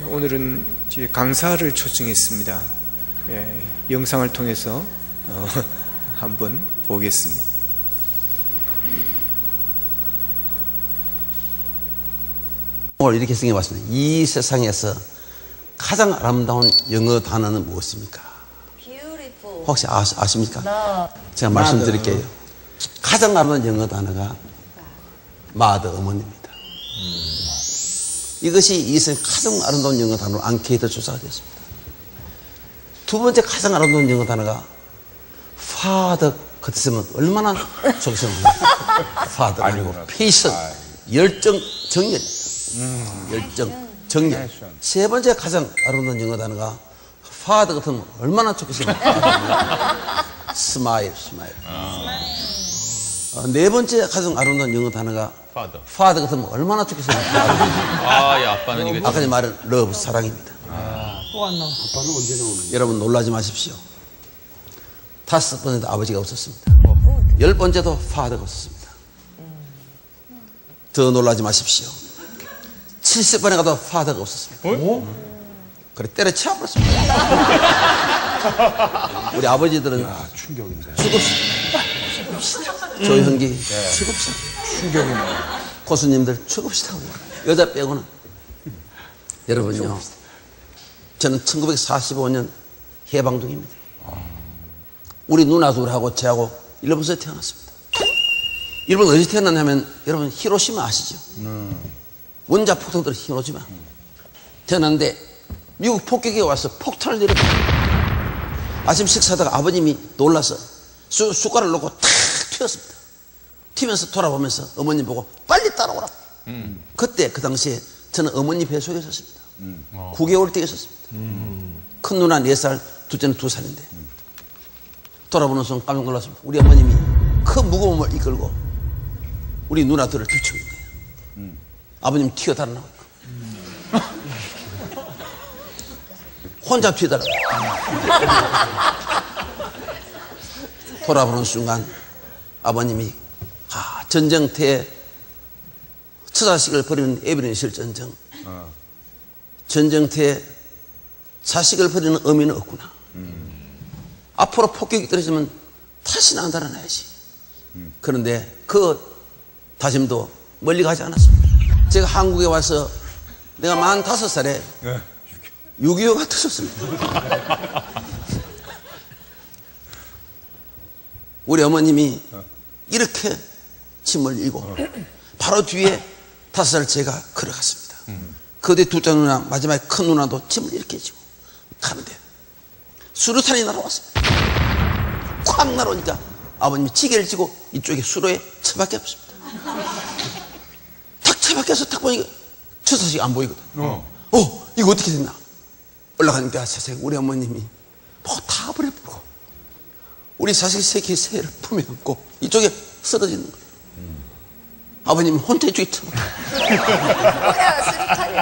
오늘은 이제 강사를 초청했습니다. 영상을 통해서 한번 보겠습니다. 오늘 이렇게 생겨봤습니다. 이 세상에서 가장 아름다운 영어 단어는 무엇입니까? Beautiful. 혹시 아십니까? No. 제가 말씀드릴게요. 가장 아름다운 영어 단어가 마더, 어머니입니다. 이것이 이 세상 가장 아름다운 영어 단어로 앙케이트 조사가 되었습니다. 두 번째 가장 아름다운 영어 단어가 father 같으면 얼마나 좋겠습니까? father 아니고 patient, 열정, 정열. 열정, 정열. 세 번째 가장 아름다운 영어 단어가 father 같으면 얼마나 좋겠습니까? smile, smile. 네 번째 가장 아름다운 영어 단어가 father 같으면 얼마나 좋겠습니까? 예, 아빠는 이거 아까 전에 말한 love, 사랑입니다. 또 안 나와. 아빠는 언제 나오는 여러분 놀라지 마십시오. 다섯 번째도 아버지가 없었습니다. 열 번째도 father가 없었습니다. 더 놀라지 마십시오. 70번에 가도 father가 없었습니다. 그래 때려치워버렸습니다. 우리 아버지들은 충격인데. 죽읍시다. 조형기 죽읍시다. 충격이네. 고수님들 죽읍시다. 여자 빼고는. 여러분요, 저는 1945년 해방동입니다. 우리 누나 둘하고 저하고 일본에서 태어났습니다. 일본 어디서 태어났냐면 여러분 히로시마 아시죠? 원자 폭탄들 히로시마. 태어났는데 미국 폭격이 와서 폭탄을 내려버려. 아침 식사하다가 아버님이 놀라서 숟가락을 놓고 탁 튀었습니다. 튀면서 돌아보면서 어머님 보고 빨리 따라오라. 그때 그 당시에 저는 어머니 뱃속에 있었습니다. 9개월 때 있었습니다. 큰 누나 4살, 둘째는 2살인데 돌아보는 순간 깜짝 놀랐습니다. 우리 어머님이 큰 무거움을 이끌고 우리 누나들을 들치는 거예요. 아버님 튀어달라고 있고 혼자 튀어달라고. 돌아보는 순간 아버님이 전쟁터에 처자식을 버리는 에비는 실전쟁, 전쟁터에 자식을 버리는 의미는 없구나. 앞으로 폭격이 떨어지면 다시는 안 달아나야지. 그런데 그 다짐도 멀리 가지 않았습니다. 제가 한국에 와서 내가 45살에 6.25가 터졌습니다. 우리 어머님이 이렇게 짐을 지고 바로 뒤에 5살 제가 걸어갔습니다. 그 뒤에 둘째 누나, 마지막에 큰 누나도 짐을 이렇게 지고 가는데 수류탄이 날아왔습니다. 콱 날아오니까 아버님이 지게를 지고 이쪽에 수로에 처박혀 없습니다. 탁 처박혀서 탁 보니까 처자식이 안 보이거든. 이거 어떻게 됐나? 올라가니까 세상에 우리 어머님이 뭐 다 버려버리고 우리 자식 새끼 새를 품에 안고 이쪽에 쓰러지는 거예요. 아버님은 혼자 이쪽에 처박혀. 뭐야, 수류탄이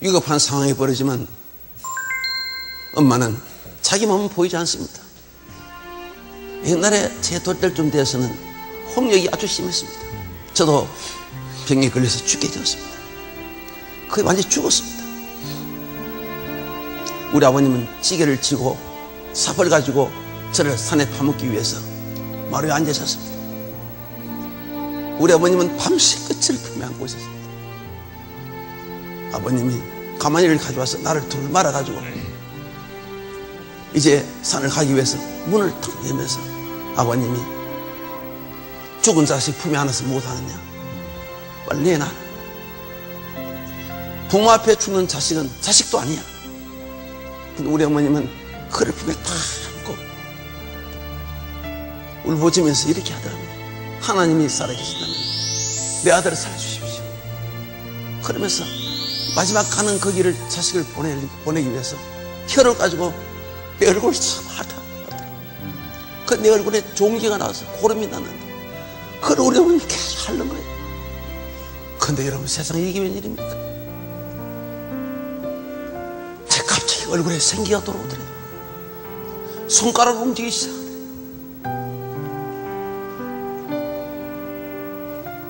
위급한 상황이 벌어지면 엄마는 자기 몸은 보이지 않습니다. 옛날에 제 돌때쯤 되어서는 홍역이 아주 심했습니다. 저도 병에 걸려서 죽게 되었습니다. 거의 완전히 죽었습니다. 우리 아버님은 찌개를 지고 삽을 가지고 저를 산에 파묻기 위해서 마루에 앉아 있었습니다. 우리 어머님은 밤새 끝을 품에 안고 있었습니다. 아버님이 가마니를 가져와서 나를 둘 말아가지고 이제 산을 가기 위해서 문을 탁 열면서 아버님이 죽은 자식 품에 안아서 못하느냐, 빨리 내놔. 부모 앞에 죽는 자식은 자식도 아니야. 근데 우리 어머님은 그를 품에 탁 안고 울부짖으면서 이렇게 하더랍니다. 하나님이 살아계신다면 내 아들을 살려주십시오. 그러면서 마지막 가는 그 길을 자식을 보내기 위해서 혀를 가지고 내 얼굴을 참 하다. 그 내 얼굴에 종기가 나와서 고름이 났는데 그걸 우리 어머님이 계속 하는 거예요. 그런데 여러분 세상에 이게 웬일입니까? 제 갑자기 얼굴에 생기가 돌아오더래요. 손가락을 움직이기 시작하더래요.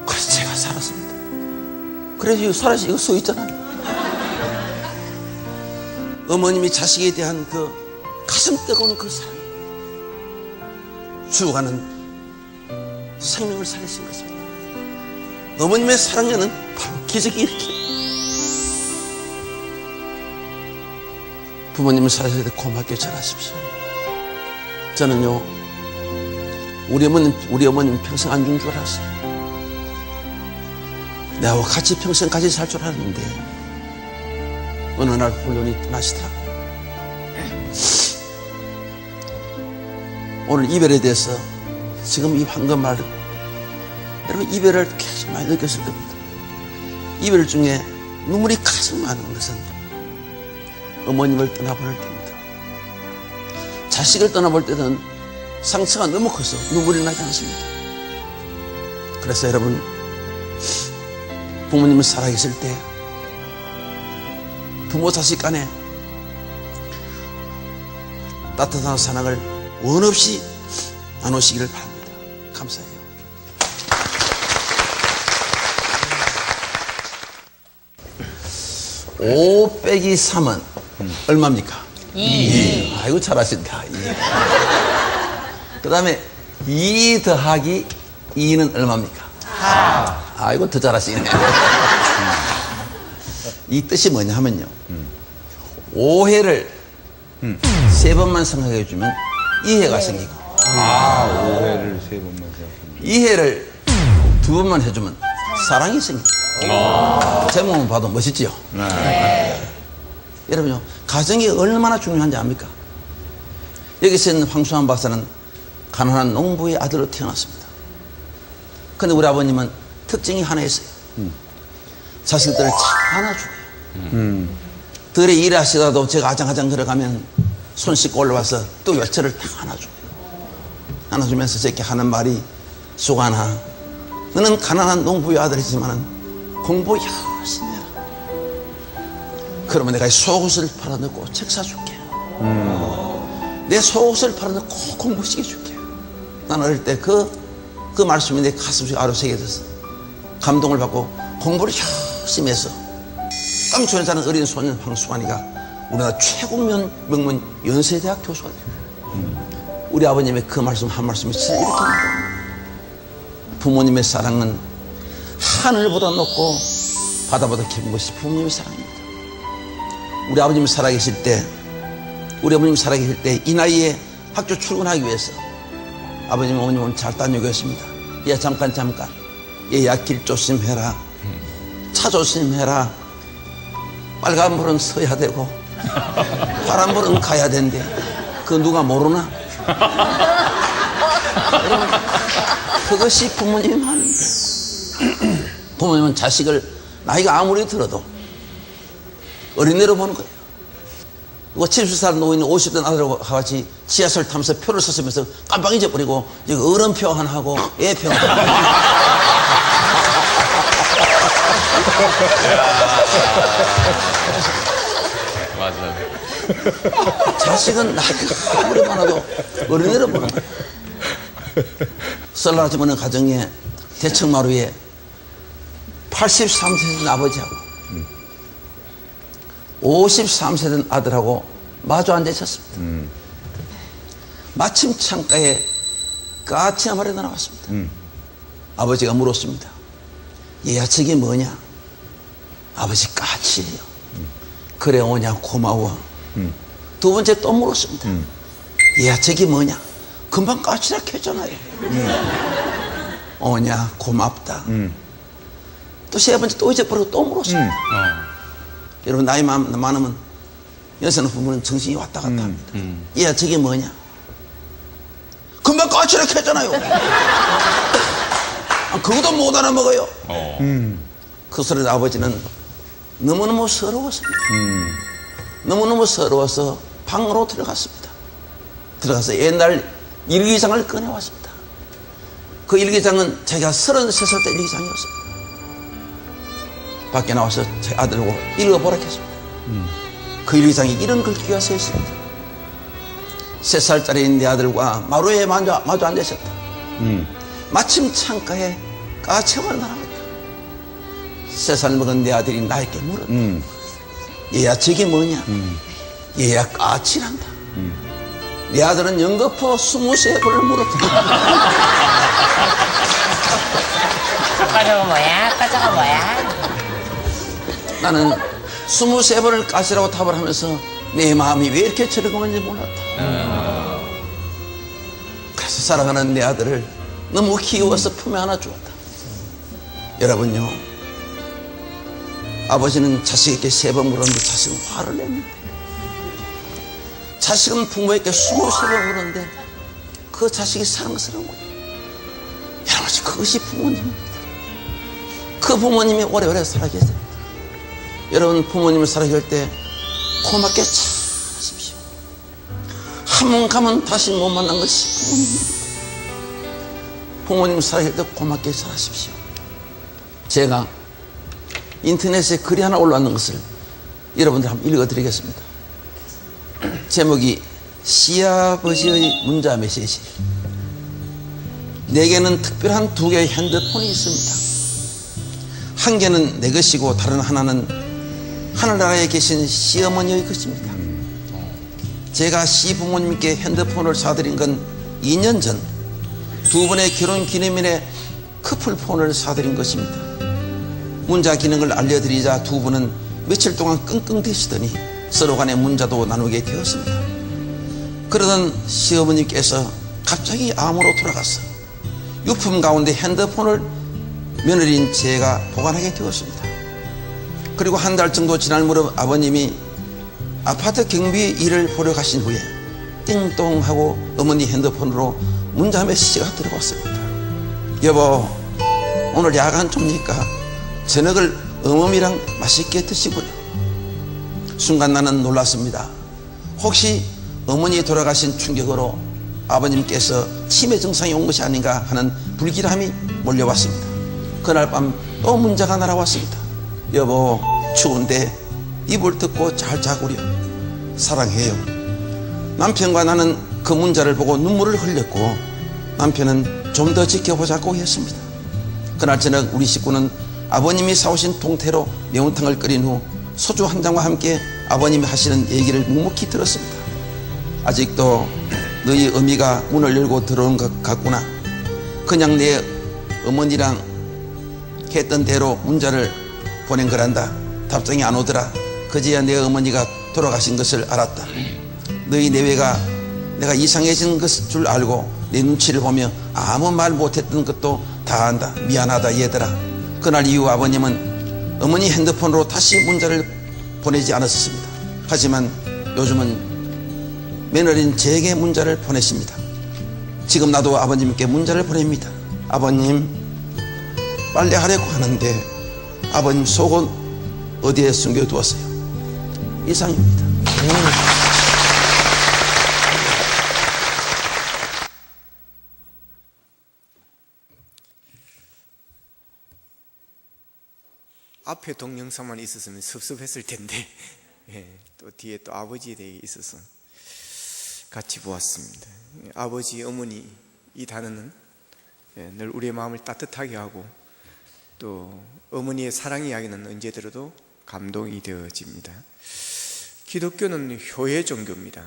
그래서 제가 살았습니다. 그래서 이거 살아서 이거 써 있잖아요. 어머님이 자식에 대한 그 가슴 뜨거운 그 사랑, 죽어가는 생명을 살리신 것입니다. 어머님의 사랑에는 바로 기적이 일으킵니다. 부모님을 살아서 고맙게 잘하십시오. 저는요, 우리 어머님 평생 안 준 줄 알았어요. 내가 같이 평생 같이 살 줄 알았는데 어느 날 홀연히 떠나시더라고요. 오늘 이별에 대해서 지금 이 황금말, 여러분 이별을 계속 많이 느꼈을 겁니다. 이별 중에 눈물이 가장 많은 것은 어머님을 떠나보낼 때입니다. 자식을 떠나볼 때는 상처가 너무 커서 눈물이 나지 않습니다. 그래서 여러분, 부모님을 살아계실 때 부모 자식 간에 따뜻한 사랑을 원 없이 나누시기를 바랍니다. 감사해요. 5 빼기 3은 얼마입니까? 2. 아이고 잘하신다. 2. 그 다음에 2 더하기 2는 얼마입니까? 4. 아이고 더 잘하시네. 이 뜻이 뭐냐 하면요, 오해를 3번만 생각해 주면 이해가 생기고, 오해를 3번만 생각합니다. 이해를 2번만 해주면 사랑이 생깁니다. 제목만 봐도 멋있지요? 여러분요, 가정이 얼마나 중요한지 압니까? 여기서 있는 황수환 박사는 가난한 농부의 아들로 태어났습니다. 근데 우리 아버님은 특징이 하나 있어요. 자식들을 잘 안아주고요. 들에 일하시다도 제가 아장아장 들어가면 손 씻고 올라와서 또 열차를 딱 안아주고요. 안아주면서 저렇게 하는 말이, 수관아, 너는 가난한 농부의 아들이지만 공부 열심히 해라. 그러면 내가 속옷을 팔아넣고 책 사줄게. 내 속옷을 팔아넣고 꼭 공부시켜줄게. 난 어릴 때 그 말씀이 내 가슴속에 아로 새겨져서 감동을 받고 공부를 열심히 해서 깡촌에 사는 어린 소년 황수환이가 우리나라 최고 명문 연세대학 교수가 돼요. 우리 아버님의 그 말씀 한 말씀이 진짜 이렇게 나옵니다. 부모님의 사랑은 하늘보다 높고 바다보다 깊은 것이 부모님의 사랑입니다. 우리 아버님이 살아계실 때 이 나이에 학교 출근하기 위해서 아버님 어머님은 잘 다니고 있습니다. 야 잠깐 얘야 길 조심해라, 차 조심해라, 빨간불은 서야 되고 파란불은 가야 된대. 그거 누가 모르나? 여러분, 그것이 부모님 하는 거예요. 부모님은 자식을 나이가 아무리 들어도 어린애로 보는 거예요. 누가 70살 노인이 50대 아들하고 같이 지하철 타면서 표를 썼으면서 깜빡 잊어버리고 어른표 하나 하고 애표 하나 하고. 맞아. 자식은 나이가 아무리 많아도 어린애로 보는 거예요. 설날 아침에는 가정에 대청마루에 83세 된 아버지하고 53세 된 아들하고 마주 앉아 있었습니다. 마침 창가에 까치 한 마리 나왔습니다. 아버지가 물었습니다. 얘야 저게 뭐냐? 아버지 까치예요. 그래 오냐 고마워. 두 번째 또 물었습니다. 얘야 저게 뭐냐? 금방 까치라 했잖아요. 오냐 고맙다. 또 세 번째 또 잊어버리고 또 물었습니다. 여러분 나이 많으면 여성 부부는 정신이 왔다 갔다 합니다. 얘야 저게 뭐냐? 금방 까치라 했잖아요. 그것도 못 알아먹어요. 그 소리를 아버지는 너무너무 서러웠습니다. 너무너무 서러워서 방으로 들어갔습니다. 들어가서 옛날 일기장을 꺼내왔습니다. 그 일기장은 제가 33살 때 일기장이었습니다. 밖에 나와서 제 아들하고 읽어보라 했습니다. 그 일기장에 이런 글귀가 써 있습니다. 3살짜리 내 아들과 마루에 마주 앉으셨다. 마침 창가에 까치가 날아왔다. 3살 먹은 내 아들이 나에게 물었다. 얘야 저게 뭐냐? 얘야 까치란다. 내 아들은 연거푸 23번을 물었다. 아까 저거 뭐야? 아까 저거 뭐야? 나는 23번을 까치라고 답을 하면서 내 마음이 왜 이렇게 즐거운지 몰랐다. 그래서 사랑하는 내 아들을 너무 귀여워서 품에 안아 주었다. 여러분요, 아버지는 자식에게 3번 물었는데 자식은 화를 냈는데, 자식은 부모에게 23번 물었는데 그 자식이 사랑스러운 거예요. 여러분, 그것이 부모님입니다. 그 부모님이 오래오래 살아계세요. 여러분, 부모님을 살아계실 때 고맙게 잘하십시오. 한 번 가면 다시 못 만난 것이 부모님입니다. 부모님 살아계실 때 고맙게 잘하십시오. 제가 인터넷에 글이 하나 올라왔는 것을 여러분들 한번 읽어드리겠습니다. 제목이 시아버지의 문자 메시지. 내게는 특별한 2개의 핸드폰이 있습니다. 한 개는 내 것이고 다른 하나는 하늘나라에 계신 시어머니의 것입니다. 제가 시부모님께 핸드폰을 사드린 건 2년 전 2분의 결혼 기념일에 커플폰을 사드린 것입니다. 문자 기능을 알려드리자 2분은 며칠 동안 끙끙대시더니 서로 간에 문자도 나누게 되었습니다. 그러던 시어머니께서 갑자기 암으로 돌아가서 유품 가운데 핸드폰을 며느리인 제가 보관하게 되었습니다. 그리고 한 달 정도 지날 무렵 아버님이 아파트 경비 일을 보러 가신 후에 띵동 하고 어머니 핸드폰으로 문자 메시지가 들어왔습니다. 여보, 오늘 야간 좀니까 저녁을 어머니랑 맛있게 드시고요. 순간 나는 놀랐습니다. 혹시 어머니 돌아가신 충격으로 아버님께서 치매 증상이 온 것이 아닌가 하는 불길함이 몰려왔습니다. 그날 밤 또 문자가 날아왔습니다. 여보, 추운데 이불 덮고 잘 자구려. 사랑해요. 남편과 나는 그 문자를 보고 눈물을 흘렸고 남편은 좀 더 지켜보자고 했습니다. 그날 저녁 우리 식구는 아버님이 사오신 동태로 매운탕을 끓인 후 소주 한 잔과 함께 아버님이 하시는 얘기를 묵묵히 들었습니다. 아직도 너희 어미가 문을 열고 들어온 것 같구나. 그냥 내 어머니랑 했던 대로 문자를 보낸 거란다. 답장이 안 오더라. 그제야 내 어머니가 돌아가신 것을 알았다. 너희 내외가 내가 이상해진 것일 줄 알고 내 눈치를 보며 아무 말 못했던 것도 다 안다. 미안하다 얘들아. 그날 이후 아버님은 어머니 핸드폰으로 다시 문자를 보내지 않았습니다. 하지만 요즘은 며느리인 제게 문자를 보내십니다. 지금 나도 아버님께 문자를 보냅니다. 아버님, 빨래하려고 하는데 아버님 속옷 어디에 숨겨두었어요? 이상입니다. 앞에 동영상만 있었으면 섭섭했을 텐데 또 뒤에 또 아버지에 대해 있어서 같이 보았습니다. 아버지, 어머니 이 단어는 늘 우리의 마음을 따뜻하게 하고 또 어머니의 사랑 이야기는 언제 들어도 감동이 되어집니다. 기독교는 효의 종교입니다.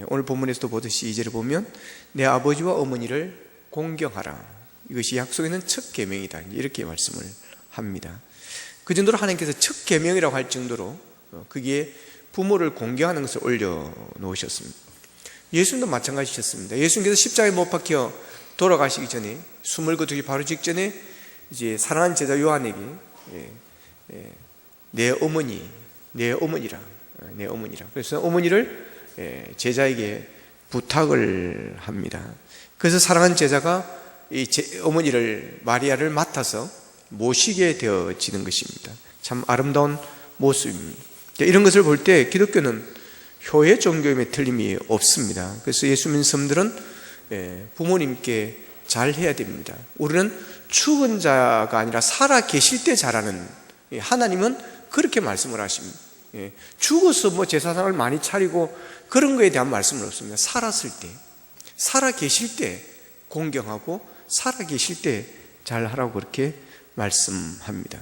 오늘 본문에서도 보듯이 2절을 보면 내 아버지와 어머니를 공경하라. 이것이 약속에 있는 첫 계명이다. 이렇게 말씀을 합니다. 그 정도로 하나님께서 첫 계명이라고 할 정도로 거기에 부모를 공경하는 것을 올려놓으셨습니다. 예수님도 마찬가지셨습니다. 예수님께서 십자가에 못 박혀 돌아가시기 전에 숨을 거두기 바로 직전에 이제 사랑하는 제자 요한에게 내 어머니라. 그래서 어머니를 제자에게 부탁을 합니다. 그래서 사랑하는 제자가 이 어머니를 마리아를 맡아서 모시게 되어지는 것입니다. 참 아름다운 모습입니다. 이런 것을 볼 때 기독교는 효의 종교임에 틀림이 없습니다. 그래서 예수 믿는 사람들은 부모님께 잘해야 됩니다. 우리는 죽은 자가 아니라 살아 계실 때 잘하는, 하나님은 그렇게 말씀을 하십니다. 죽어서 뭐 제사상을 많이 차리고 그런 거에 대한 말씀은 없습니다. 살았을 때, 살아 계실 때 공경하고 살아 계실 때 잘하라고 그렇게 말씀합니다.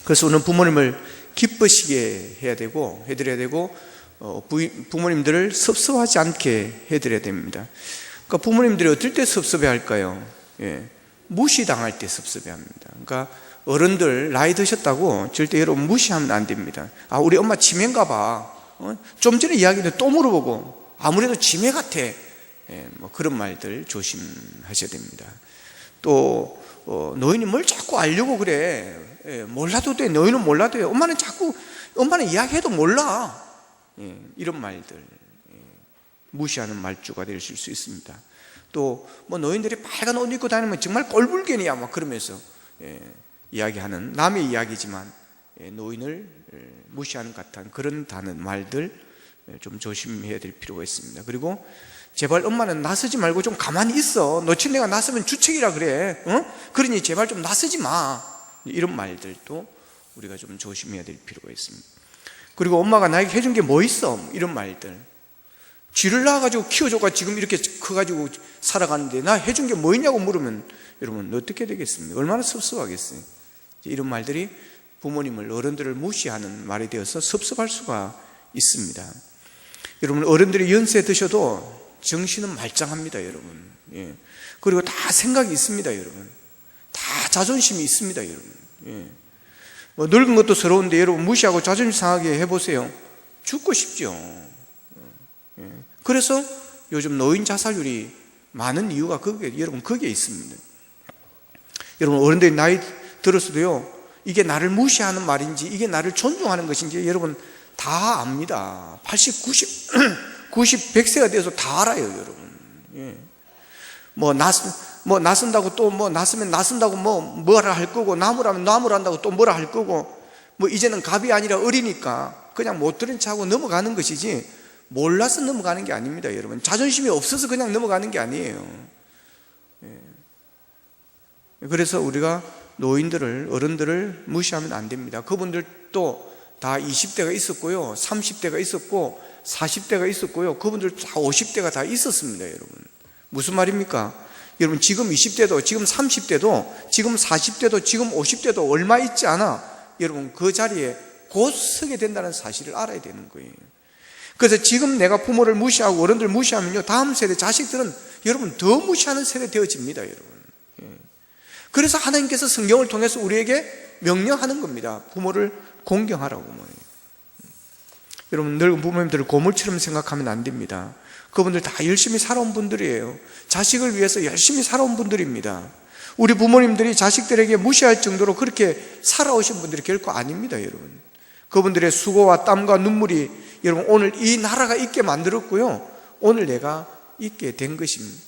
그래서 오늘 부모님을 기쁘시게 해야 되고 해드려야 되고 부모님들을 섭섭하지 않게 해드려야 됩니다. 그러니까 부모님들이 어떨 때 섭섭해할까요? 무시당할 때 섭섭해합니다. 그러니까 어른들 나이 드셨다고 절대 여러분 무시하면 안 됩니다. 아, 우리 엄마 치매인가 봐. 좀 전에 이야기했는데 또 물어보고 아무래도 치매 같아. 뭐 그런 말들 조심하셔야 됩니다. 또 노인이 뭘 자꾸 알려고 그래. 몰라도 돼. 너희는 몰라도 돼. 엄마는 이야기해도 몰라. 이런 말들 무시하는 말주가 되실 수 있습니다. 또 뭐 노인들이 빨간 옷 입고 다니면 정말 꼴불견이야 막 그러면서 이야기하는 남의 이야기지만 노인을 무시하는 듯한 그런 단어 말들 좀 조심해야 될 필요가 있습니다. 그리고 제발 엄마는 나서지 말고 좀 가만히 있어. 너친 내가 나서면 주책이라 그래. 그러니 제발 좀 나서지 마. 이런 말들도 우리가 좀 조심해야 될 필요가 있습니다. 그리고 엄마가 나에게 해준 게 뭐 있어? 이런 말들. 쥐를 낳아가지고 키워줘가 지금 이렇게 커가지고 살아가는데 나 해준 게 뭐 있냐고 물으면 여러분 어떻게 되겠습니까? 얼마나 섭섭하겠어요. 이런 말들이 부모님을 어른들을 무시하는 말이 되어서 섭섭할 수가 있습니다. 여러분 어른들이 연세 드셔도 정신은 말짱합니다 여러분. 그리고 다 생각이 있습니다 여러분. 다 자존심이 있습니다 여러분. 뭐 늙은 것도 서러운데 여러분 무시하고 자존심 상하게 해보세요. 죽고 싶죠. 그래서 요즘 노인 자살률이 많은 이유가 여러분 거기에 있습니다. 여러분 어른들이 나이 들었어도요 이게 나를 무시하는 말인지 이게 나를 존중하는 것인지 여러분 다 압니다. 80, 90, 100세가 돼서 다 알아요 여러분. 뭐 나선다고 또 뭐 나서면 나선다고 뭐라 할 거고 나무라면 나무란다고 또 뭐라 할 거고 뭐 이제는 갑이 아니라 어리니까 그냥 못 들은 척하고 넘어가는 것이지 몰라서 넘어가는 게 아닙니다 여러분. 자존심이 없어서 그냥 넘어가는 게 아니에요. 그래서 우리가 노인들을 어른들을 무시하면 안 됩니다. 그분들도 다 20대가 있었고요 30대가 있었고 40대가 있었고요 그분들 다 50대가 다 있었습니다 여러분. 무슨 말입니까? 여러분 지금 20대도 지금 30대도 지금 40대도 지금 50대도 얼마 있지 않아 여러분 그 자리에 곧 서게 된다는 사실을 알아야 되는 거예요. 그래서 지금 내가 부모를 무시하고 어른들 무시하면요 다음 세대 자식들은 여러분 더 무시하는 세대 되어집니다 여러분. 그래서 하나님께서 성경을 통해서 우리에게 명령하는 겁니다. 부모를 공경하라고. 여러분 늙은 부모님들을 고물처럼 생각하면 안 됩니다. 그분들 다 열심히 살아온 분들이에요. 자식을 위해서 열심히 살아온 분들입니다. 우리 부모님들이 자식들에게 무시할 정도로 그렇게 살아오신 분들이 결코 아닙니다 여러분. 그분들의 수고와 땀과 눈물이 여러분 오늘 이 나라가 있게 만들었고요 오늘 내가 있게 된 것입니다.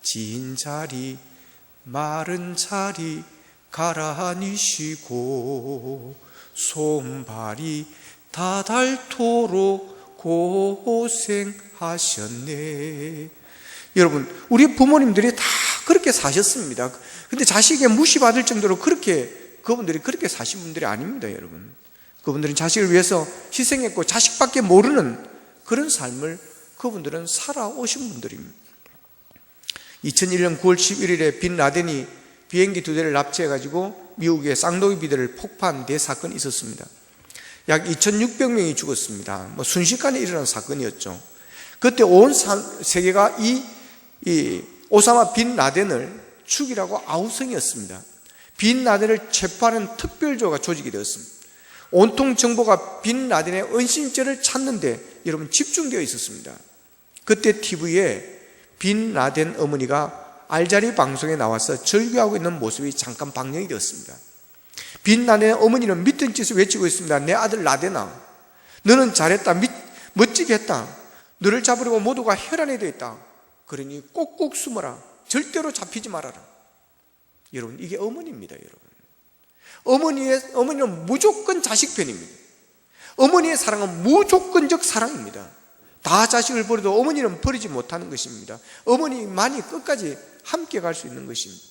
진 자리 마른 자리 가라니 쉬고 손발이 다 닳도록 고생하셨네. 여러분 우리 부모님들이 다 그렇게 사셨습니다. 근데 자식에게 무시받을 정도로 그분들이 그렇게 사신 분들이 아닙니다 여러분. 그분들은 자식을 위해서 희생했고 자식밖에 모르는 그런 삶을 그분들은 살아오신 분들입니다. 2001년 9월 11일에 빈 라덴이 비행기 2대를 납치해가지고 미국의 쌍둥이 비대를 폭파한 사건이 있었습니다. 약 2,600명이 죽었습니다. 순식간에 일어난 사건이었죠. 그때 온 세계가 이 오사마 빈 라덴을 죽이라고 아우성이었습니다. 빈 라덴을 체포하는 특별조가 조직이 되었습니다. 온통 정보가 빈 라덴의 은신처를 찾는데 여러분 집중되어 있었습니다. 그때 TV에 빈 라덴 어머니가 알자리 방송에 나와서 절규하고 있는 모습이 잠깐 방영이 되었습니다. 빈 라덴의 어머니는 믿던 짓을 외치고 있습니다. 내 아들 라덴아, 너는 잘했다, 멋지게 했다. 너를 잡으려고 모두가 혈안이 되어 있다. 그러니 꼭꼭 숨어라. 절대로 잡히지 말아라. 여러분 이게 어머니입니다 여러분. 어머니는 무조건 자식 편입니다. 어머니의 사랑은 무조건적 사랑입니다. 다 자식을 버려도 어머니는 버리지 못하는 것입니다. 어머니만이 끝까지 함께 갈 수 있는 것입니다.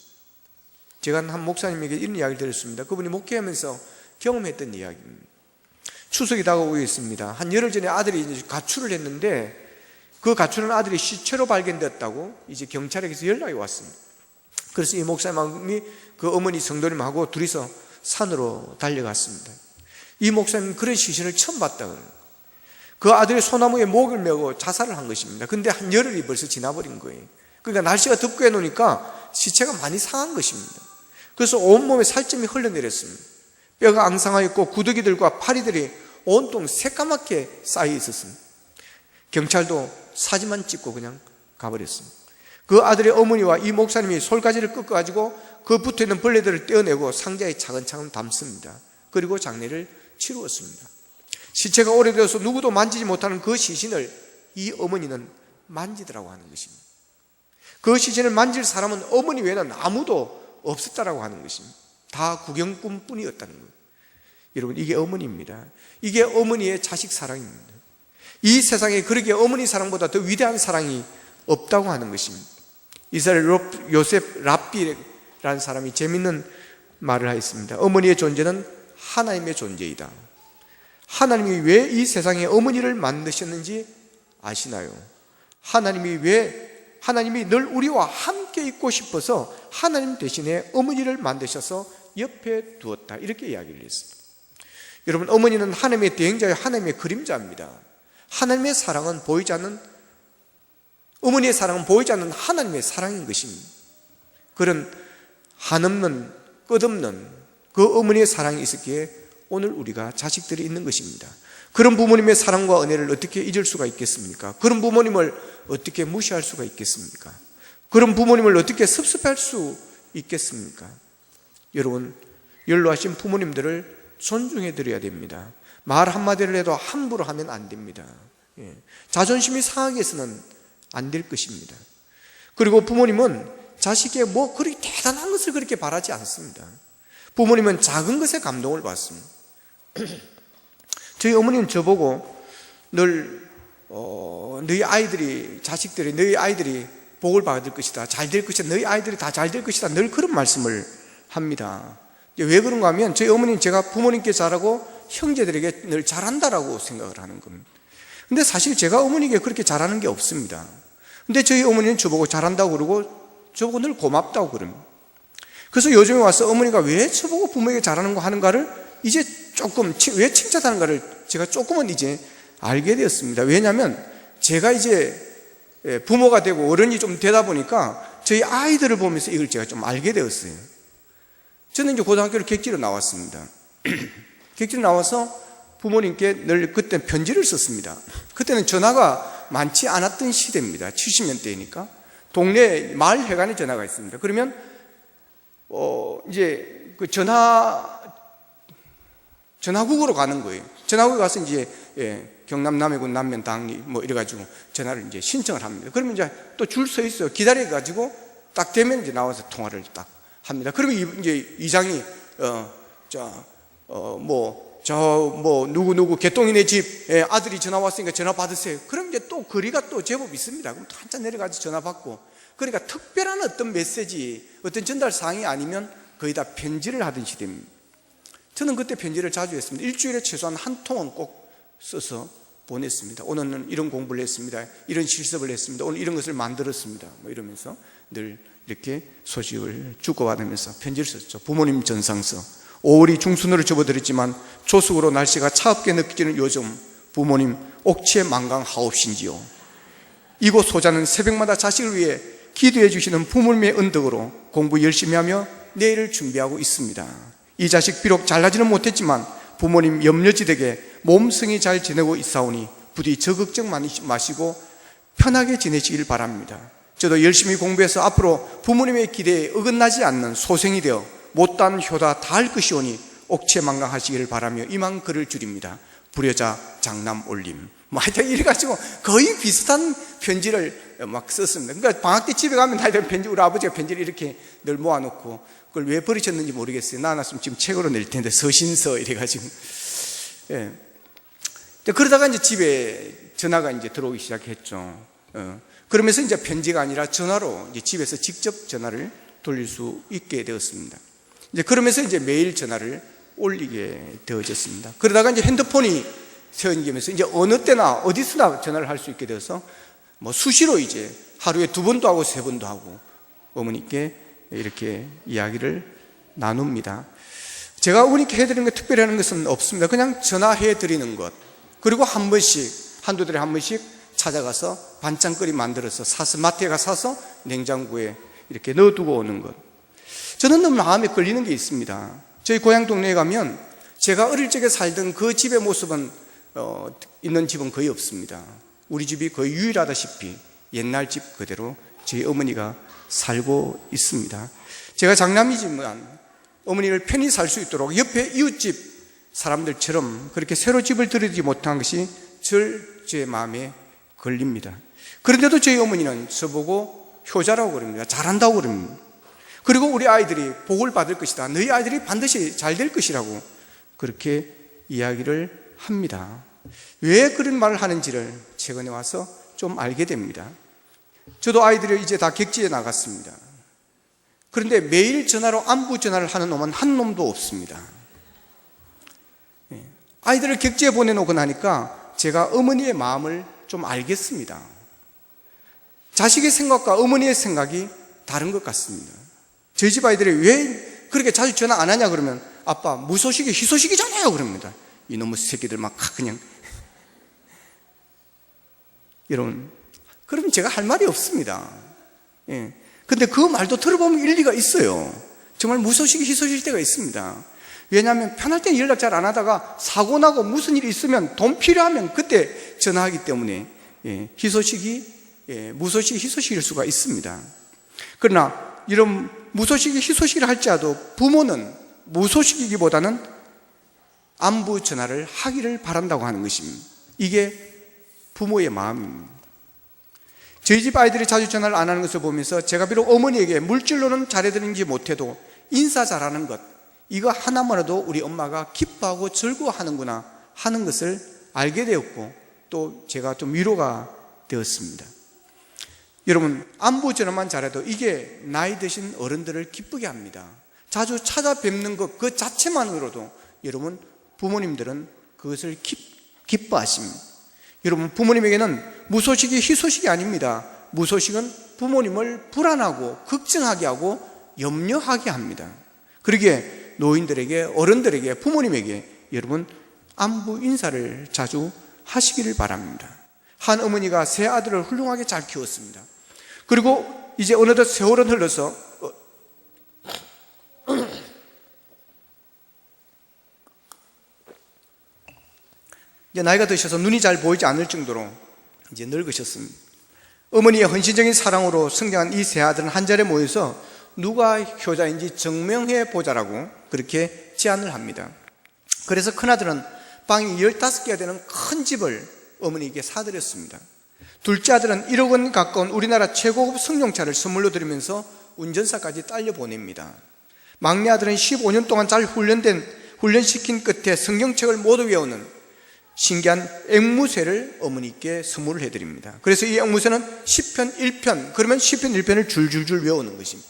제가 한 목사님에게 이런 이야기를 들었습니다. 그분이 목회하면서 경험했던 이야기입니다. 추석이 다가오고 있습니다. 한 열흘 전에 아들이 이제 가출을 했는데 그 가출한 아들이 시체로 발견됐다고 이제 경찰에게서 연락이 왔습니다. 그래서 이 목사님이 그 어머니 성도님하고 둘이서 산으로 달려갔습니다. 이 목사님은 그런 시신을 처음 봤다 그래요. 그 아들이 소나무에 목을 메고 자살을 한 것입니다. 근데 한 열흘이 벌써 지나버린 거예요. 그러니까 날씨가 덥고 해놓으니까 시체가 많이 상한 것입니다. 그래서 온몸에 살점이 흘러내렸습니다. 뼈가 앙상하였고 구더기들과 파리들이 온통 새까맣게 쌓여 있었습니다. 경찰도 사진만 찍고 그냥 가버렸습니다. 그 아들의 어머니와 이 목사님이 솔가지를 꺾어가지고 그 붙어있는 벌레들을 떼어내고 상자에 차근차근 담습니다. 그리고 장례를 치루었습니다. 시체가 오래되어서 누구도 만지지 못하는 그 시신을 이 어머니는 만지더라고 하는 것입니다. 그 시신을 만질 사람은 어머니 외에는 아무도 없었다라고 하는 것입니다. 다 구경꾼뿐이었다는 거예요. 여러분, 이게 어머니입니다. 이게 어머니의 자식 사랑입니다. 이 세상에 그렇게 어머니 사랑보다 더 위대한 사랑이 없다고 하는 것입니다. 이스라엘 요셉 랍비라는 사람이 재밌는 말을 하였습니다. 어머니의 존재는 하나님의 존재이다. 하나님이 왜 이 세상에 어머니를 만드셨는지 아시나요? 하나님이 늘 우리와 함께 있고 싶어서 하나님 대신에 어머니를 만드셔서 옆에 두었다. 이렇게 이야기를 했습니다. 여러분, 어머니는 하나님의 대행자요 하나님의 그림자입니다. 하나님의 사랑은 보이지 않는, 어머니의 사랑은 보이지 않는 하나님의 사랑인 것입니다. 그런 한없는 끝없는 그 어머니의 사랑이 있었기에 오늘 우리가 자식들이 있는 것입니다. 그런 부모님의 사랑과 은혜를 어떻게 잊을 수가 있겠습니까? 그런 부모님을 어떻게 무시할 수가 있겠습니까? 그런 부모님을 어떻게 섭섭할 수 있겠습니까? 여러분, 연로하신 부모님들을 존중해 드려야 됩니다. 말 한마디를 해도 함부로 하면 안 됩니다. 자존심이 상하게 해서는 안 될 것입니다. 그리고 부모님은 자식의 뭐 그렇게 대단한 것을 그렇게 바라지 않습니다. 부모님은 작은 것에 감동을 받습니다. 저희 어머니는 저보고 늘 너희 아이들이, 자식들이, 너희 아이들이 복을 받을 것이다, 잘 될 것이다, 너희 아이들이 다 잘 될 것이다, 늘 그런 말씀을 합니다. 왜 그런가 하면 저희 어머니는 제가 부모님께 잘하고 형제들에게 늘 잘한다라고 생각을 하는 겁니다. 근데 사실 제가 어머니에게 그렇게 잘하는 게 없습니다. 근데 저희 어머니는 저보고 잘한다고 그러고 저보고 늘 고맙다고 그럽니다. 그래서 요즘에 와서 어머니가 왜 저보고 부모에게 잘하는 거 하는가를 이제 조금, 왜 칭찬하는가를 제가 조금은 이제 알게 되었습니다. 왜냐하면 제가 이제 부모가 되고 어른이 좀 되다 보니까 저희 아이들을 보면서 이걸 제가 좀 알게 되었어요. 저는 이제 고등학교를 객지로 나왔습니다. 객지로 나와서 부모님께 늘 그때 편지를 썼습니다. 그때는 전화가 많지 않았던 시대입니다. 70년대니까. 동네 마을회관에 전화가 있습니다. 그러면 이제 그 전화국으로 가는 거예요. 전화국에 가서 이제 경남 남해군 남면 당리 뭐 이래가지고 전화를 이제 신청을 합니다. 그러면 이제 또 줄 서 있어요. 기다려가지고 딱 되면 이제 나와서 통화를 딱 합니다. 그러면 이제 이장이 누구 개똥이네 집 아들이 전화 왔으니까 전화 받으세요. 그럼 이제 또 거리가 또 제법 있습니다. 그럼 또 한참 내려가서 전화 받고, 그러니까 특별한 어떤 메시지, 어떤 전달 사항이 아니면 거의 다 편지를 하던 시대입니다. 저는 그때 편지를 자주 했습니다. 일주일에 최소한 한 통은 꼭 써서 보냈습니다. 오늘은 이런 공부를 했습니다. 이런 실습을 했습니다. 오늘 이런 것을 만들었습니다. 뭐 이러면서 늘 이렇게 소식을 주고받으면서 편지를 썼죠. 부모님 전상서. 5월이 중순으로 접어들었지만 조숙으로 날씨가 차갑게 느껴지는 요즘 부모님 옥체 만강하옵신지요. 이곳 소자는 새벽마다 자식을 위해 기도해 주시는 부모님의 은덕으로 공부 열심히 하며 내일을 준비하고 있습니다. 이 자식 비록 잘나지는 못했지만 부모님 염려지되게 몸성이 잘 지내고 있사오니 부디 저 걱정 마시고 편하게 지내시길 바랍니다. 저도 열심히 공부해서 앞으로 부모님의 기대에 어긋나지 않는 소생이 되어 못다한 효다 다할 것이오니 옥체망강하시기를 바라며 이만 글을 줄입니다. 불여자 장남 올림. 뭐 하여튼 이래가지고 거의 비슷한 편지를 막 썼습니다. 그러니까 방학 때 집에 가면 하여튼 편지, 우리 아버지가 편지를 이렇게 늘 모아놓고 그걸 왜 버리셨는지 모르겠어요. 나왔으면 지금 책으로 낼 텐데 서신서 이래가지고. 예. 그러다가 이제 집에 전화가 이제 들어오기 시작했죠. 그러면서 이제 편지가 아니라 전화로 이제 집에서 직접 전화를 돌릴 수 있게 되었습니다. 이제 그러면서 이제 매일 전화를 올리게 되어졌습니다. 그러다가 이제 핸드폰이 생기면서 이제 어느 때나 어디서나 전화를 할 수 있게 되어서 뭐 수시로 이제 하루에 2번도 하고 3번도 하고 어머니께 이렇게 이야기를 나눕니다. 제가 어머니께 해드리는 게 특별히 하는 것은 없습니다. 그냥 전화해드리는 것. 그리고 한 번씩, 한두 달에 한 번씩 찾아가서 반찬거리 만들어서 사서, 마트에 가서 사서 냉장고에 이렇게 넣어두고 오는 것. 저는 너무 마음에 걸리는 게 있습니다. 저희 고향 동네에 가면 제가 어릴 적에 살던 그 집의 모습은 있는 집은 거의 없습니다. 우리 집이 거의 유일하다시피 옛날 집 그대로 저희 어머니가 살고 있습니다. 제가 장남이지만 어머니를 편히 살 수 있도록 옆에 이웃집 사람들처럼 그렇게 새로 집을 들이지 못한 것이 제 마음에 걸립니다. 그런데도 저희 어머니는 저보고 효자라고 그럽니다. 잘한다고 그럽니다. 그리고 우리 아이들이 복을 받을 것이다. 너희 아이들이 반드시 잘 될 것이라고 그렇게 이야기를 합니다. 왜 그런 말을 하는지를 최근에 와서 좀 알게 됩니다. 저도 아이들이 이제 다 객지에 나갔습니다. 그런데 매일 전화로 안부 전화를 하는 놈은 한 놈도 없습니다. 아이들을 객지에 보내놓고 나니까 제가 어머니의 마음을 좀 알겠습니다. 자식의 생각과 어머니의 생각이 다른 것 같습니다. 저희 집 아이들이 왜 그렇게 자주 전화 안 하냐 그러면 아빠 무소식이 희소식이잖아요 그럽니다. 이놈의 새끼들 막 그냥 여러분, 그러면 제가 할 말이 없습니다. 예. 근데 그 말도 들어보면 일리가 있어요. 정말 무소식이 희소식일 때가 있습니다. 왜냐하면 편할 때는 연락 잘 안 하다가 사고 나고 무슨 일이 있으면 돈 필요하면 그때 전화하기 때문에 무소식이 희소식일 수가 있습니다. 그러나 이런 무소식이 희소식을 할지라도 부모는 무소식이기보다는 안부 전화를 하기를 바란다고 하는 것입니다. 이게 부모의 마음입니다. 저희 집 아이들이 자주 전화를 안 하는 것을 보면서 제가 비록 어머니에게 물질로는 잘해드리지 못해도 인사 잘하는 것, 이거 하나만으로도 우리 엄마가 기뻐하고 즐거워하는구나 하는 것을 알게 되었고 또 제가 좀 위로가 되었습니다. 여러분, 안부 전화만 잘해도 이게 나이 드신 어른들을 기쁘게 합니다. 자주 찾아뵙는 것 그 자체만으로도 여러분 부모님들은 그것을 기뻐하십니다. 여러분, 부모님에게는 무소식이 희소식이 아닙니다. 무소식은 부모님을 불안하고 걱정하게 하고 염려하게 합니다. 그러기에 노인들에게, 어른들에게, 부모님에게 여러분 안부 인사를 자주 하시기를 바랍니다. 한 어머니가 세 아들을 훌륭하게 잘 키웠습니다. 그리고 이제 어느덧 세월은 흘러서 이제 나이가 드셔서 눈이 잘 보이지 않을 정도로 이제 늙으셨습니다. 어머니의 헌신적인 사랑으로 성장한 이 세 아들은 한 자리에 모여서 누가 효자인지 증명해 보자라고 그렇게 제안을 합니다. 그래서 큰아들은 방이 15개가 되는 큰 집을 어머니에게 사드렸습니다. 둘째 아들은 1억 원 가까운 우리나라 최고급 승용차를 선물로 드리면서 운전사까지 딸려 보냅니다. 막내 아들은 15년 동안 잘 훈련시킨 끝에 성경책을 모두 외우는 신기한 앵무새를 어머니께 선물을 해드립니다. 그래서 이 앵무새는 시편 1편, 그러면 시편 1편을 줄줄줄 외우는 것입니다.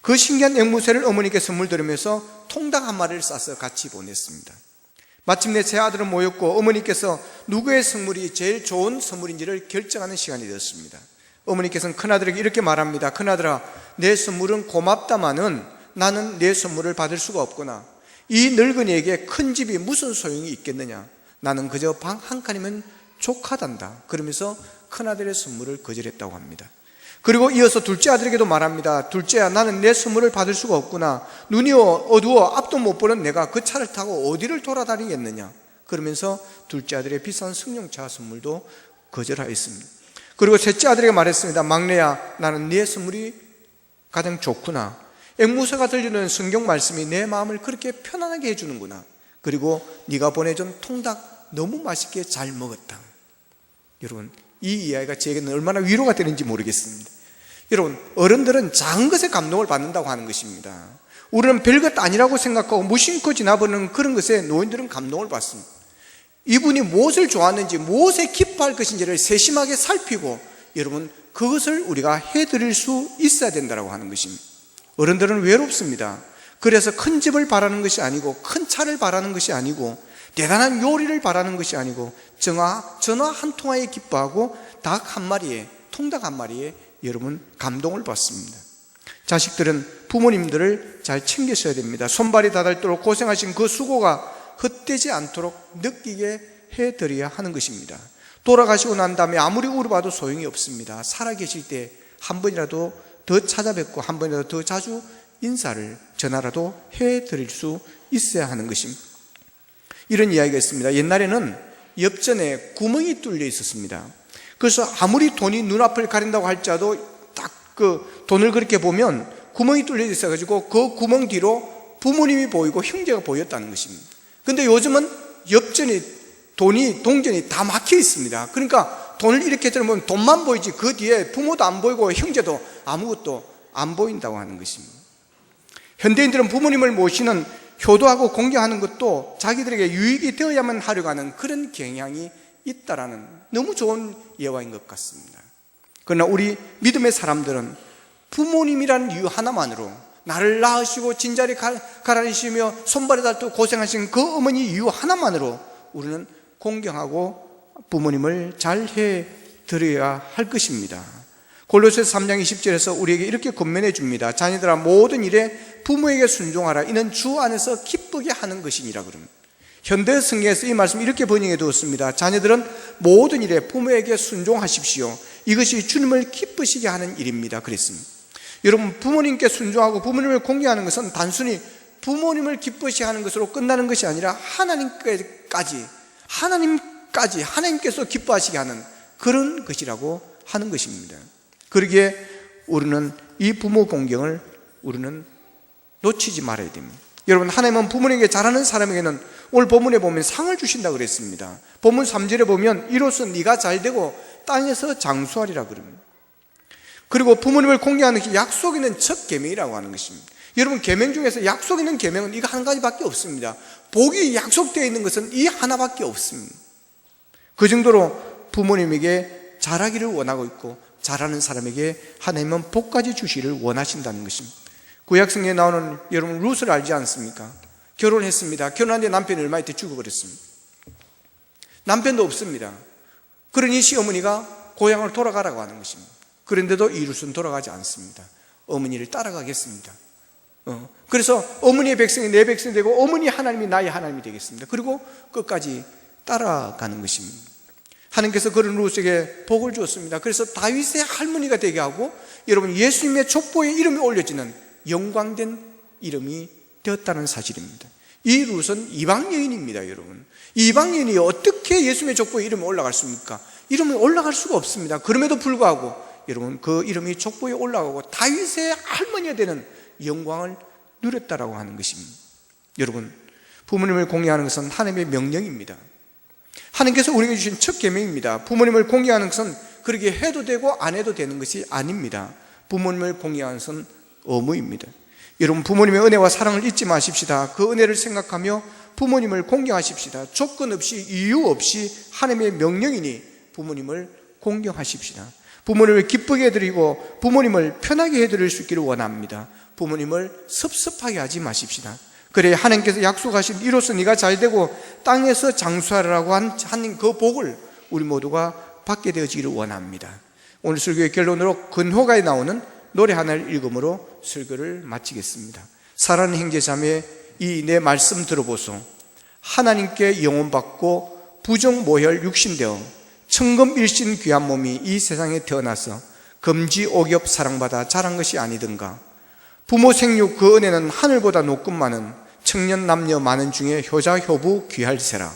그 신기한 앵무새를 어머니께 선물 드리면서 통닭 한 마리를 싸서 같이 보냈습니다. 마침내 세 아들은 모였고 어머니께서 누구의 선물이 제일 좋은 선물인지를 결정하는 시간이 되었습니다. 어머니께서는 큰아들에게 이렇게 말합니다. 큰아들아, 내 선물은 고맙다마는 나는 내 선물을 받을 수가 없구나. 이 늙은이에게 큰 집이 무슨 소용이 있겠느냐. 나는 그저 방 한 칸이면 족하단다. 그러면서 큰아들의 선물을 거절했다고 합니다. 그리고 이어서 둘째 아들에게도 말합니다. 둘째야, 나는 내 선물을 받을 수가 없구나. 눈이 어두워 앞도 못 보는 내가 그 차를 타고 어디를 돌아다니겠느냐. 그러면서 둘째 아들의 비싼 승용차 선물도 거절하였습니다. 그리고 셋째 아들에게 말했습니다. 막내야, 나는 네 선물이 가장 좋구나. 앵무새가 들리는 성경 말씀이 내 마음을 그렇게 편안하게 해주는구나. 그리고 네가 보내준 통닭 너무 맛있게 잘 먹었다. 여러분, 이 이야기가 제게는 얼마나 위로가 되는지 모르겠습니다. 여러분, 어른들은 작은 것에 감동을 받는다고 하는 것입니다. 우리는 별것 아니라고 생각하고 무심코 지나버리는 그런 것에 노인들은 감동을 받습니다. 이분이 무엇을 좋아하는지, 무엇에 기뻐할 것인지를 세심하게 살피고 여러분 그것을 우리가 해드릴 수 있어야 된다고 하는 것입니다. 어른들은 외롭습니다. 그래서 큰 집을 바라는 것이 아니고, 큰 차를 바라는 것이 아니고, 대단한 요리를 바라는 것이 아니고, 전화 한 통화에 기뻐하고 닭 한 마리에, 통닭 한 마리에 여러분 감동을 받습니다. 자식들은 부모님들을 잘 챙기셔야 됩니다. 손발이 다닳도록 고생하신 그 수고가 헛되지 않도록 느끼게 해드려야 하는 것입니다. 돌아가시고 난 다음에 아무리 울어봐도 소용이 없습니다. 살아계실 때 한 번이라도 더 찾아뵙고 한 번이라도 더 자주 인사를 전화라도 해드릴 수 있어야 하는 것입니다. 이런 이야기가 있습니다. 옛날에는 엽전에 구멍이 뚫려 있었습니다. 그래서 아무리 돈이 눈앞을 가린다고 할지라도 딱 그 돈을 그렇게 보면 구멍이 뚫려 있어가지고 그 구멍 뒤로 부모님이 보이고 형제가 보였다는 것입니다. 근데 요즘은 엽전이 돈이 동전이 다 막혀 있습니다. 그러니까 돈을 이렇게 들으면 돈만 보이지 그 뒤에 부모도 안 보이고 형제도 아무것도 안 보인다고 하는 것입니다. 현대인들은 부모님을 모시는 효도하고 공경하는 것도 자기들에게 유익이 되어야만 하려고 하는 그런 경향이 있다라는 너무 좋은 예화인 것 같습니다. 그러나 우리 믿음의 사람들은 부모님이라는 이유 하나만으로 나를 낳으시고 진자리 가라니시며 손발에 닳고 고생하신 그 어머니 이유 하나만으로 우리는 공경하고 부모님을 잘 해드려야 할 것입니다. 골로새서 3장 20절에서 우리에게 이렇게 권면해 줍니다. 자녀들아 모든 일에 부모에게 순종하라. 이는 주 안에서 기쁘게 하는 것이니라. 그럽니다. 현대 성경에서 이 말씀 이렇게 번역해 두었습니다. 자녀들은 모든 일에 부모에게 순종하십시오. 이것이 주님을 기쁘시게 하는 일입니다. 그랬습니다. 여러분, 부모님께 순종하고 부모님을 공경하는 것은 단순히 부모님을 기쁘시게 하는 것으로 끝나는 것이 아니라 하나님께서 기뻐하시게 하는 그런 것이라고 하는 것입니다. 그러기에 우리는 이 부모 공경을 우리는 놓치지 말아야 됩니다. 여러분, 하나님은 부모님에게 잘하는 사람에게는 오늘 본문에 보면 상을 주신다고 그랬습니다. 본문 3절에 보면 이로써 네가 잘되고 땅에서 장수하리라 그럽니다. 그리고 부모님을 공경하는 게 약속 있는 첫 계명이라고 하는 것입니다. 여러분, 계명 중에서 약속 있는 계명은 이거 한 가지밖에 없습니다. 복이 약속되어 있는 것은 이 하나밖에 없습니다. 그 정도로 부모님에게 잘하기를 원하고 있고 잘하는 사람에게 하나님은 복까지 주시를 원하신다는 것입니다. 구약성경에 나오는 여러분 룻을 알지 않습니까? 결혼했습니다. 결혼하는데 남편이 얼마 있때 죽어버렸습니다. 남편도 없습니다. 그러니 시어머니가 고향을 돌아가라고 하는 것입니다. 그런데도 이 룻은 돌아가지 않습니다. 어머니를 따라가겠습니다. 그래서 어머니의 백성이 내 백성이 되고 어머니 하나님이 나의 하나님이 되겠습니다. 그리고 끝까지 따라가는 것입니다. 하나님께서 그런 룻에게 복을 주었습니다. 그래서 다윗의 할머니가 되게 하고 여러분 예수님의 족보에 이름이 올려지는 영광된 이름이 되었다는 사실입니다. 이 룻은 이방 여인입니다. 여러분, 이방 여인이 어떻게 예수님의 족보에 이름이 올라갈 수입니까? 이름이 올라갈 수가 없습니다. 그럼에도 불구하고 여러분 그 이름이 족보에 올라가고 다윗의 할머니가 되는 영광을 누렸다라고 하는 것입니다. 여러분, 부모님을 공경하는 것은 하나님의 명령입니다. 하나님께서 우리에게 주신 첫 계명입니다. 부모님을 공경하는 것은 그렇게 해도 되고 안 해도 되는 것이 아닙니다. 부모님을 공경하는 것은 의무입니다. 여러분, 부모님의 은혜와 사랑을 잊지 마십시다. 그 은혜를 생각하며 부모님을 공경하십시다. 조건 없이 이유 없이 하나님의 명령이니 부모님을 공경하십시다. 부모님을 기쁘게 해드리고 부모님을 편하게 해드릴 수 있기를 원합니다. 부모님을 섭섭하게 하지 마십시다. 그래 하나님께서 약속하신 이로써 네가 잘되고 땅에서 장수하라고 한 그 복을 우리 모두가 받게 되어지기를 원합니다. 오늘 설교의 결론으로 근호가에 나오는 노래 하나를 읽음으로 설교를 마치겠습니다. 사랑하는 형제자매, 이 내 말씀 들어보소. 하나님께 영혼받고 부정모혈 육신되어 천금일신 귀한 몸이 이 세상에 태어나서 금지옥엽 사랑받아 자란 것이 아니든가. 부모 생육 그 은혜는 하늘보다 높건만은 청년 남녀 많은 중에 효자 효부 귀할세라.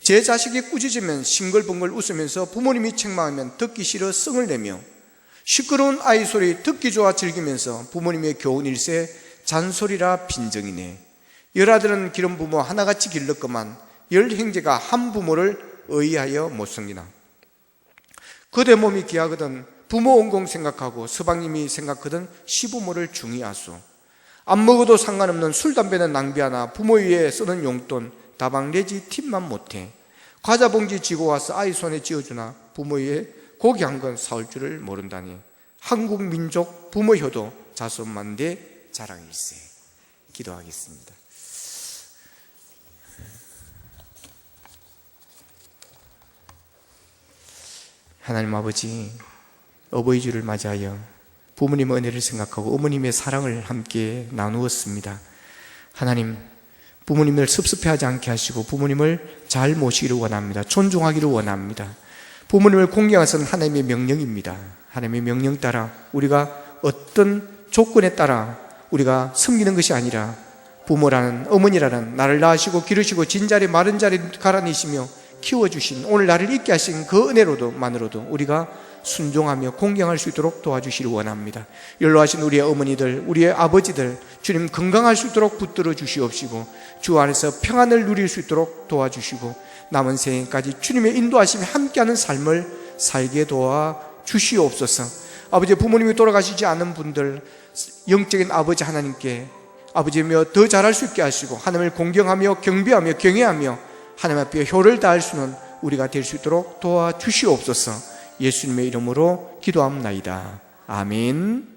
제 자식이 꾸짖으면 싱글벙글 웃으면서 부모님이 책망하면 듣기 싫어 성을 내며 시끄러운 아이 소리 듣기 좋아 즐기면서 부모님의 교훈 일세 잔소리라 빈정이네. 열 아들은 기른 부모 하나같이 길렀건만 열 형제가 한 부모를 의하여 못 섬기나. 그대 몸이 귀하거든 부모 온공 생각하고 서방님이 생각하던 시부모를 중히하소. 안 먹어도 상관없는 술 담배는 낭비하나 부모 위에 쓰는 용돈 다방 내지 팁만 못해. 과자 봉지 지고 와서 아이 손에 쥐어주나 부모 위에 고기 한 건 사올 줄을 모른다니. 한국 민족 부모 효도 자손만대 자랑일세. 기도하겠습니다. 하나님 아버지, 어버이 주를 맞이하여 부모님의 은혜를 생각하고 어머님의 사랑을 함께 나누었습니다. 하나님, 부모님을 섭섭해하지 않게 하시고 부모님을 잘 모시기를 원합니다. 존중하기를 원합니다. 부모님을 공경하는 것은 하나님의 명령입니다. 하나님의 명령 따라 우리가 어떤 조건에 따라 우리가 섬기는 것이 아니라 부모라는, 어머니라는 나를 낳으시고 기르시고 진자리 마른 자리 갈아내시며 키워주신, 오늘 나를 있게 하신 그 은혜로만으로도 우리가 순종하며 공경할 수 있도록 도와주시길 원합니다. 연로하신 우리의 어머니들, 우리의 아버지들, 주님 건강할 수 있도록 붙들어 주시옵시고 주 안에서 평안을 누릴 수 있도록 도와주시고 남은 생애까지 주님의 인도하심에 함께하는 삶을 살게 도와주시옵소서. 아버지, 부모님이 돌아가시지 않은 분들, 영적인 아버지 하나님께 아버지며 더 잘할 수 있게 하시고 하나님을 공경하며 경배하며 경외하며 하나님 앞에 효를 다할 수는 우리가 될 수 있도록 도와주시옵소서. 예수님의 이름으로 기도합나이다. 아멘.